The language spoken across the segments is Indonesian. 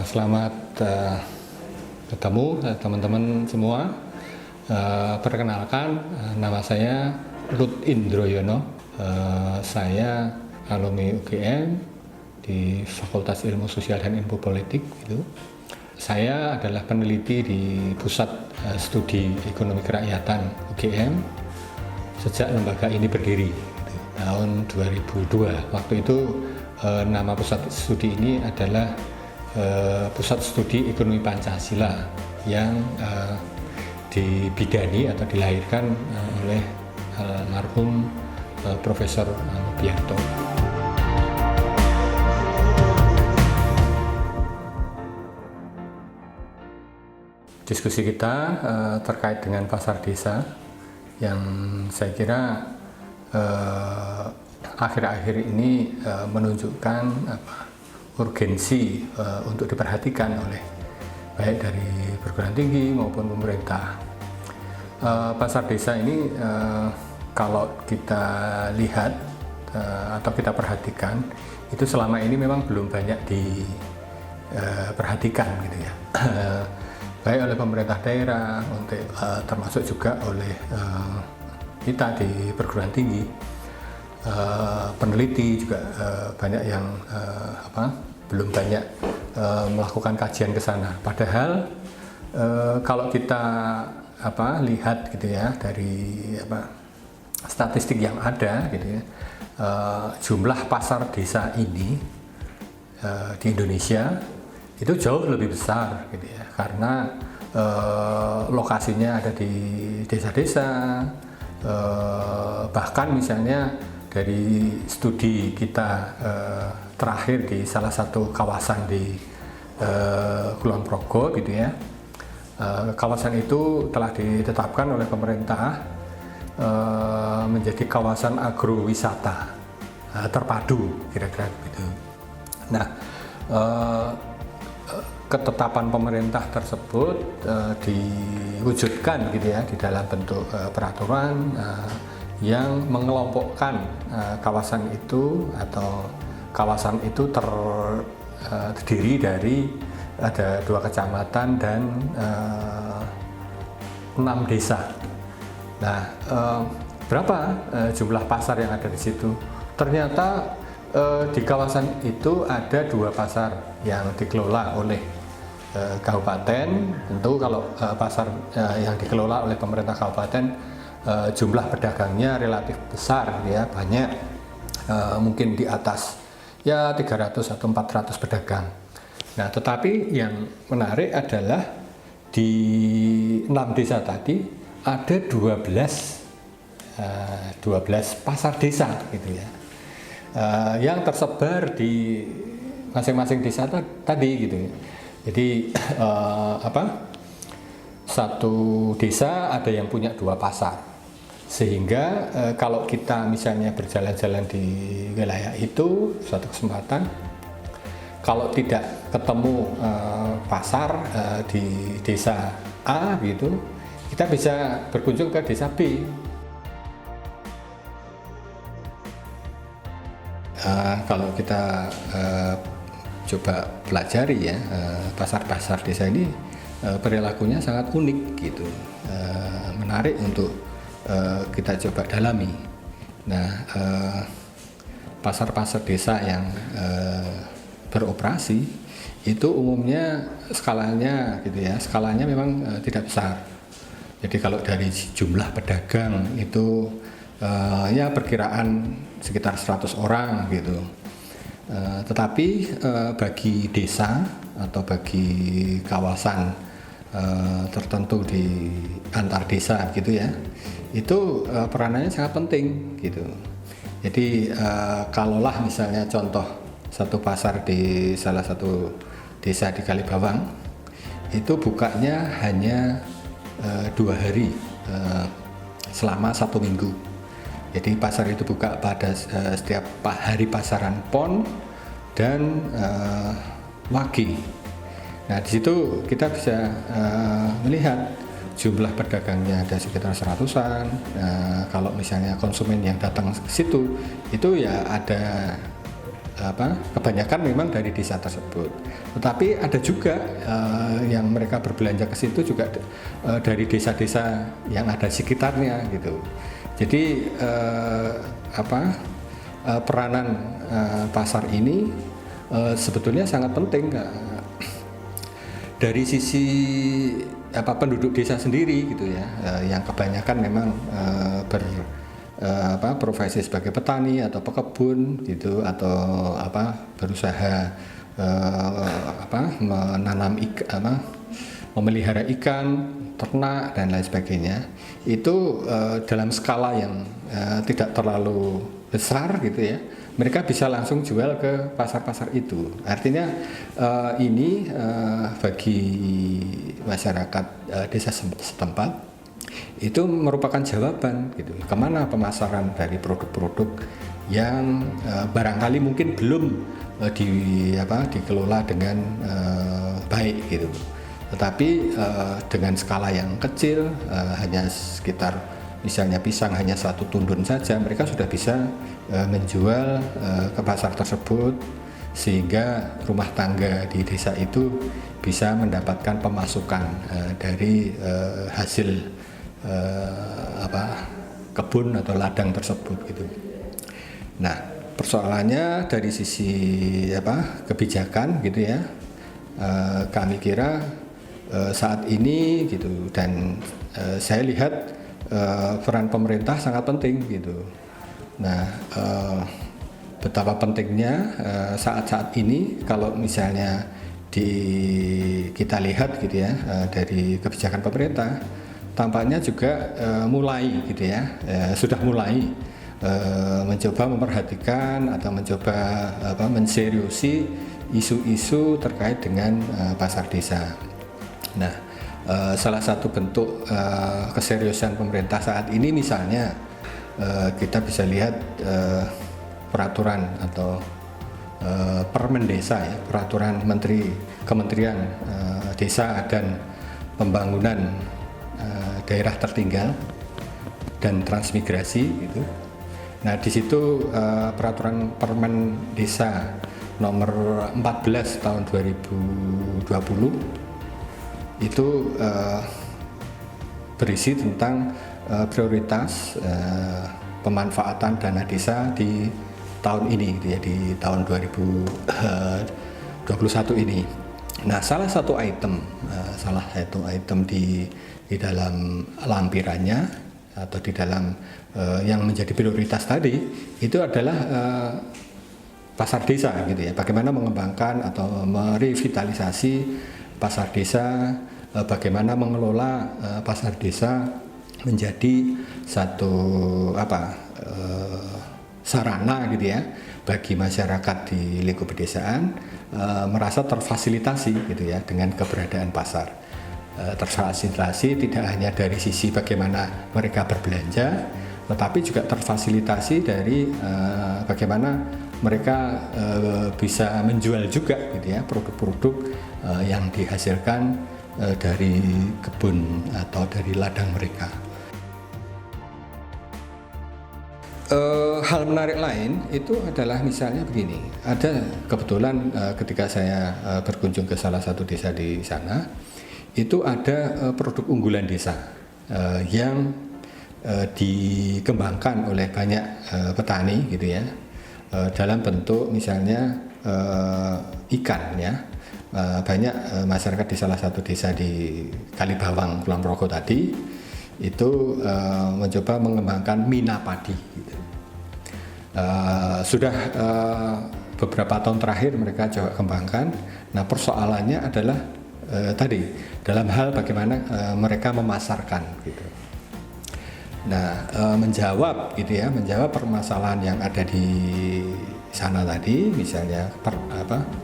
Selamat ketemu teman-teman semua. Perkenalkan, nama saya Ruth Indroyono. Saya alumni UGM di Fakultas Ilmu Sosial dan Ilmu Politik. Gitu. Saya adalah peneliti di Pusat Studi Ekonomi Kerakyatan UGM sejak lembaga ini berdiri gitu, tahun 2002. Waktu itu nama pusat studi ini adalah Pusat Studi Ekonomi Pancasila yang dibidani atau dilahirkan oleh almarhum Profesor Mubianto. Diskusi kita terkait dengan pasar desa yang saya kira akhir-akhir ini menunjukkan urgensi untuk diperhatikan oleh baik dari perguruan tinggi maupun pemerintah. Pasar desa ini kalau kita lihat atau kita perhatikan itu selama ini memang belum banyak diperhatikan gitu ya. Baik oleh pemerintah daerah, termasuk juga oleh kita di perguruan tinggi, peneliti juga banyak yang belum banyak melakukan kajian ke sana. Padahal kalau kita lihat gitu ya dari statistik yang ada gitu ya, jumlah pasar desa ini di Indonesia itu jauh lebih besar gitu ya, karena lokasinya ada di desa-desa, bahkan misalnya dari studi kita terakhir di salah satu kawasan di Kulon Progo gitu ya, kawasan itu telah ditetapkan oleh pemerintah menjadi kawasan agrowisata terpadu kira-kira begitu. Nah, ketetapan pemerintah tersebut diwujudkan gitu ya di dalam bentuk peraturan yang mengelompokkan kawasan itu, atau kawasan itu terdiri dari ada 2 kecamatan dan 6 desa. Nah, berapa jumlah pasar yang ada di situ? Ternyata di kawasan itu ada 2 pasar yang dikelola oleh kabupaten. Tentu kalau pasar yang dikelola oleh pemerintah kabupaten, jumlah pedagangnya relatif besar ya, banyak, mungkin di atas ya 300 atau 400 pedagang. Nah, tetapi yang menarik adalah di 6 desa tadi ada 12 pasar desa gitu ya, yang tersebar di masing-masing desa tadi gitu. Jadi satu desa ada yang punya 2 pasar, sehingga kalau kita misalnya berjalan-jalan di wilayah itu suatu kesempatan, kalau tidak ketemu pasar di desa A gitu, kita bisa berkunjung ke desa B. Kalau kita coba pelajari ya, pasar-pasar desa ini perilakunya sangat unik gitu, menarik untuk kita coba dalami. Nah, pasar-pasar desa yang beroperasi itu umumnya skalanya gitu ya, skalanya memang tidak besar. Jadi kalau dari jumlah pedagang itu ya perkiraan sekitar 100 orang gitu. Tetapi bagi desa atau bagi kawasan tertentu di antar desa gitu ya, itu peranannya sangat penting gitu. Jadi kalaulah misalnya contoh satu pasar di salah satu desa di Kalibawang itu bukanya hanya 2 hari selama 1 minggu. Jadi pasar itu buka pada setiap hari pasaran Pon dan Wage. Nah, di situ kita bisa melihat jumlah pedagangnya ada sekitar 100-an. Kalau misalnya konsumen yang datang ke situ itu ya ada kebanyakan memang dari desa tersebut. Tetapi ada juga yang mereka berbelanja ke situ juga dari desa-desa yang ada sekitarnya gitu. Jadi peranan pasar ini sebetulnya sangat penting dari sisi penduduk desa sendiri gitu ya, yang kebanyakan memang profesi sebagai petani atau pekebun gitu, atau berusaha menanam memelihara ikan, ternak dan lain sebagainya. Itu dalam skala yang tidak terlalu besar gitu ya, mereka bisa langsung jual ke pasar-pasar itu. Artinya ini bagi masyarakat desa setempat itu merupakan jawaban gitu, kemana pemasaran dari produk-produk yang barangkali mungkin belum dikelola dengan baik gitu. Tetapi dengan skala yang kecil, hanya sekitar misalnya pisang hanya 1 tundun saja, mereka sudah bisa menjual ke pasar tersebut, sehingga rumah tangga di desa itu bisa mendapatkan pemasukan dari hasil kebun atau ladang tersebut gitu. Nah, persoalannya dari sisi kebijakan gitu ya, kami kira saat ini gitu, dan saya lihat peran pemerintah sangat penting gitu. Nah, betapa pentingnya saat-saat ini kalau misalnya kita lihat gitu ya, dari kebijakan pemerintah tampaknya juga mulai gitu ya, sudah mulai mencoba memperhatikan atau mencoba menseriusi isu-isu terkait dengan pasar desa. Nah, salah satu bentuk keseriusan pemerintah saat ini misalnya kita bisa lihat peraturan atau Permen Desa ya, peraturan Kementerian Desa dan Pembangunan Daerah Tertinggal dan Transmigrasi gitu. Nah, di situ peraturan Permen Desa nomor 14 tahun 2020 itu berisi tentang prioritas pemanfaatan dana desa di tahun ini gitu ya, di tahun 2021 ini. Nah, salah satu item di dalam lampirannya atau di dalam yang menjadi prioritas tadi itu adalah pasar desa gitu ya. Bagaimana mengembangkan atau merevitalisasi pasar desa, bagaimana mengelola pasar desa menjadi satu sarana gitu ya bagi masyarakat di lingkup pedesaan merasa terfasilitasi gitu ya dengan keberadaan pasar. Terfasilitasi tidak hanya dari sisi bagaimana mereka berbelanja, tetapi juga terfasilitasi dari bagaimana mereka bisa menjual juga gitu ya produk-produk yang dihasilkan dari kebun atau dari ladang mereka. Hal menarik lain itu adalah misalnya begini, ada kebetulan ketika saya berkunjung ke salah satu desa di sana, itu ada produk unggulan desa yang dikembangkan oleh banyak petani gitu ya, dalam bentuk misalnya ikan ya. Banyak masyarakat di salah satu desa di Kalibawang, Kulon Progo tadi itu mencoba mengembangkan mina padi gitu. Sudah beberapa tahun terakhir mereka coba kembangkan. Nah, persoalannya adalah tadi dalam hal bagaimana mereka memasarkan gitu. Nah, menjawab permasalahan yang ada di sana tadi, misalnya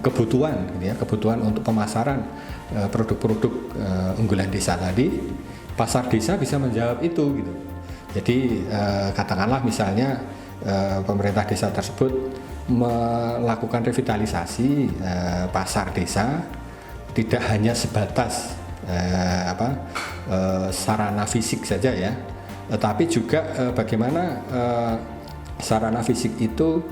kebutuhan gitu ya, kebutuhan untuk pemasaran produk-produk unggulan desa tadi, pasar desa bisa menjawab itu gitu. Jadi katakanlah misalnya pemerintah desa tersebut melakukan revitalisasi pasar desa, tidak hanya sebatas sarana fisik saja ya, tetapi juga bagaimana sarana fisik itu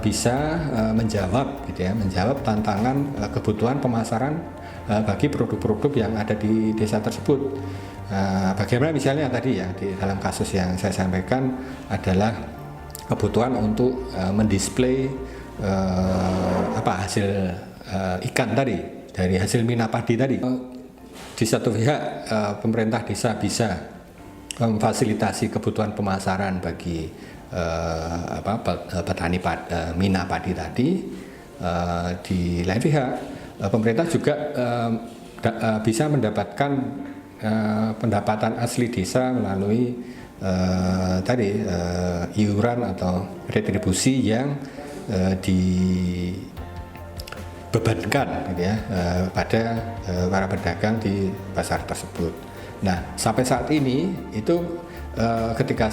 bisa menjawab gitu ya, menjawab tantangan kebutuhan pemasaran bagi produk-produk yang ada di desa tersebut. Bagaimana misalnya tadi ya di dalam kasus yang saya sampaikan adalah kebutuhan untuk mendisplay hasil ikan tadi dari hasil mina padi tadi. Di satu pihak pemerintah desa bisa memfasilitasi kebutuhan pemasaran bagi petani mina padi tadi. Di lain pihak pemerintah juga bisa mendapatkan pendapatan asli desa melalui iuran atau retribusi yang dibebankan gitu ya, pada para pedagang di pasar tersebut. Nah, sampai saat ini itu ketika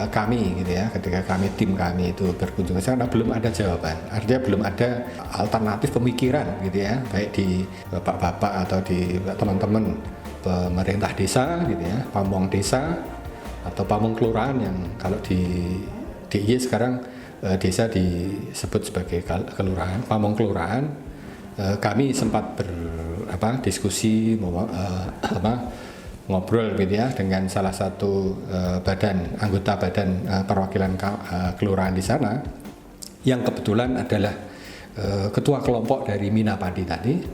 kami gitu ya, ketika tim kami itu berkunjung ke sana belum ada jawaban. Artinya belum ada alternatif pemikiran gitu ya, baik di bapak-bapak atau di teman-teman pemerintah desa gitu ya, pamong desa atau pamong kelurahan yang kalau di DIY sekarang desa disebut sebagai kelurahan, pamong kelurahan. Kami sempat diskusi ngobrol gitu ya dengan salah satu anggota badan perwakilan kelurahan di sana yang kebetulan adalah ketua kelompok dari mina padi tadi.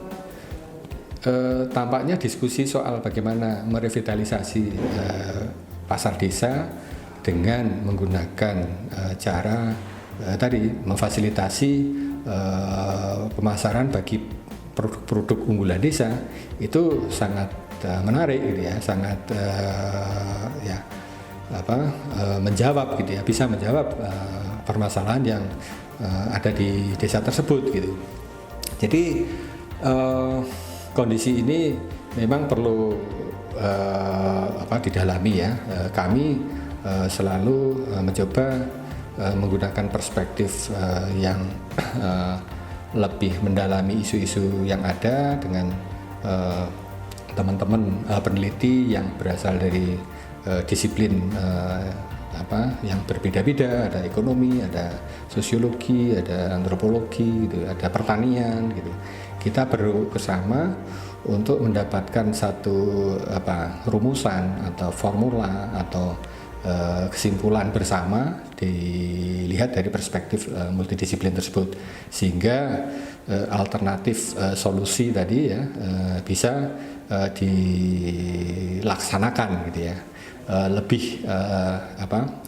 Tampaknya diskusi soal bagaimana merevitalisasi pasar desa dengan menggunakan cara memfasilitasi pemasaran bagi produk-produk unggulan desa itu sangat menarik gitu ya, sangat menjawab gitu ya, bisa menjawab permasalahan yang ada di desa tersebut gitu. Jadi kondisi ini memang perlu didalami ya. Kami selalu mencoba menggunakan perspektif yang lebih mendalami isu-isu yang ada dengan teman-teman peneliti yang berasal dari disiplin yang berbeda-beda, ada ekonomi, ada sosiologi, ada antropologi, gitu, ada pertanian, gitu. Kita bersama untuk mendapatkan satu rumusan atau formula atau kesimpulan bersama dilihat dari perspektif multidisiplin tersebut, sehingga alternatif solusi tadi ya bisa dilaksanakan gitu ya, lebih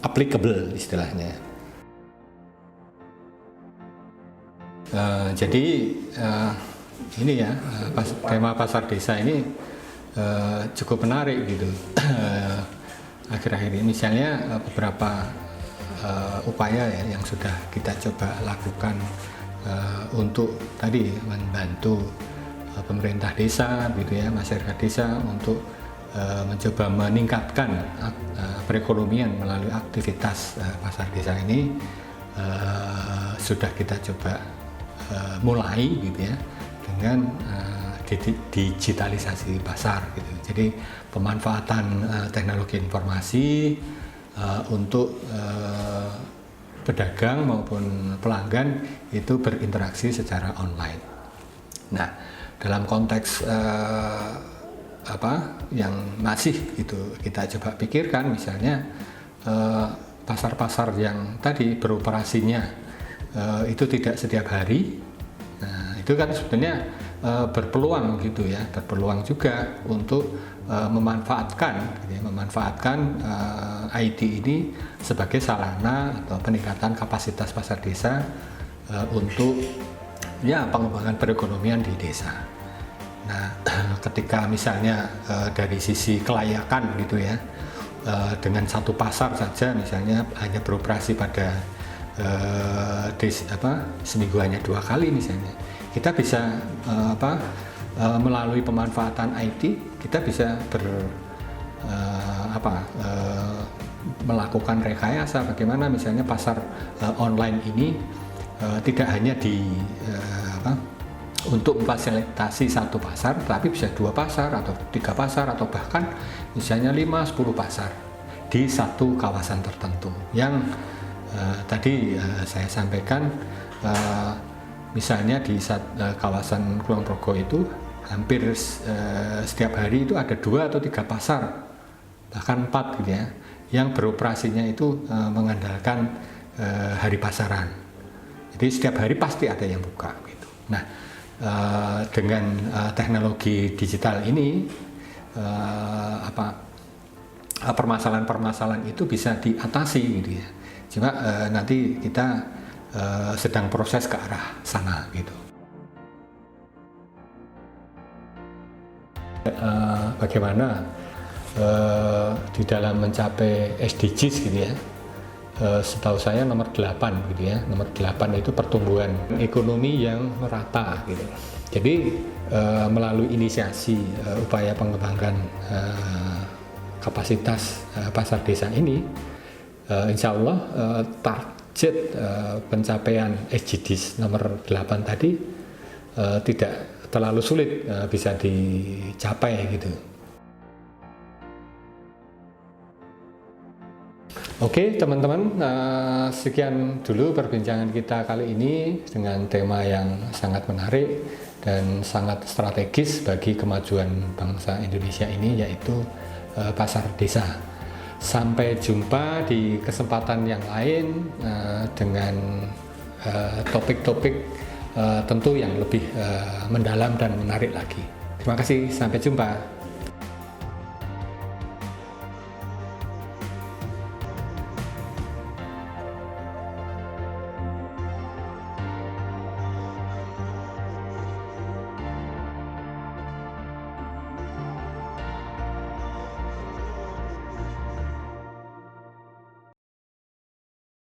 applicable istilahnya. Jadi ini ya tema pasar desa ini cukup menarik gitu. Akhir-akhir ini misalnya beberapa upaya ya yang sudah kita coba lakukan untuk tadi membantu pemerintah desa gitu ya, masyarakat desa untuk mencoba meningkatkan perekonomian melalui aktivitas pasar desa ini, sudah kita coba mulai gitu ya dengan digitalisasi pasar gitu. Jadi pemanfaatan teknologi informasi untuk pedagang maupun pelanggan itu berinteraksi secara online. Nah, dalam konteks yang masih itu kita coba pikirkan, misalnya pasar-pasar yang tadi beroperasinya itu tidak setiap hari. Nah, itu kan sebenarnya berpeluang gitu ya, berpeluang juga untuk memanfaatkan IT ini sebagai sarana atau peningkatan kapasitas pasar desa untuk ya pengembangan perekonomian di desa. Nah, ketika misalnya dari sisi kelayakan gitu ya, dengan satu pasar saja misalnya hanya beroperasi pada seminggu hanya 2 kali misalnya, kita bisa melalui pemanfaatan IT kita bisa melakukan rekayasa bagaimana misalnya pasar online ini tidak hanya untuk memfasilitasi satu pasar, tapi bisa 2 pasar atau 3 pasar atau bahkan misalnya 5-10 pasar di satu kawasan tertentu yang tadi saya sampaikan, misalnya di kawasan Kulon Progo itu hampir setiap hari itu ada 2 atau 3 pasar, bahkan 4 gitu ya, yang beroperasinya itu mengandalkan hari pasaran. Jadi setiap hari pasti ada yang buka gitu. Nah, dengan teknologi digital ini permasalahan-permasalahan itu bisa diatasi gitu ya. Cuma nanti kita sedang proses ke arah sana gitu. Bagaimana di dalam mencapai SDGs gitu ya, setahu saya nomor 8 gitu ya, nomor 8 itu pertumbuhan ekonomi yang merata gitu. Jadi melalui inisiasi upaya pengembangan kapasitas pasar desa ini, insya Allah target pencapaian SDGs nomor 8 tadi tidak terlalu sulit bisa dicapai gitu. Oke teman-teman, sekian dulu perbincangan kita kali ini dengan tema yang sangat menarik dan sangat strategis bagi kemajuan bangsa Indonesia ini, yaitu pasar desa. Sampai jumpa di kesempatan yang lain dengan topik-topik tentu yang lebih mendalam dan menarik lagi. Terima kasih, sampai jumpa.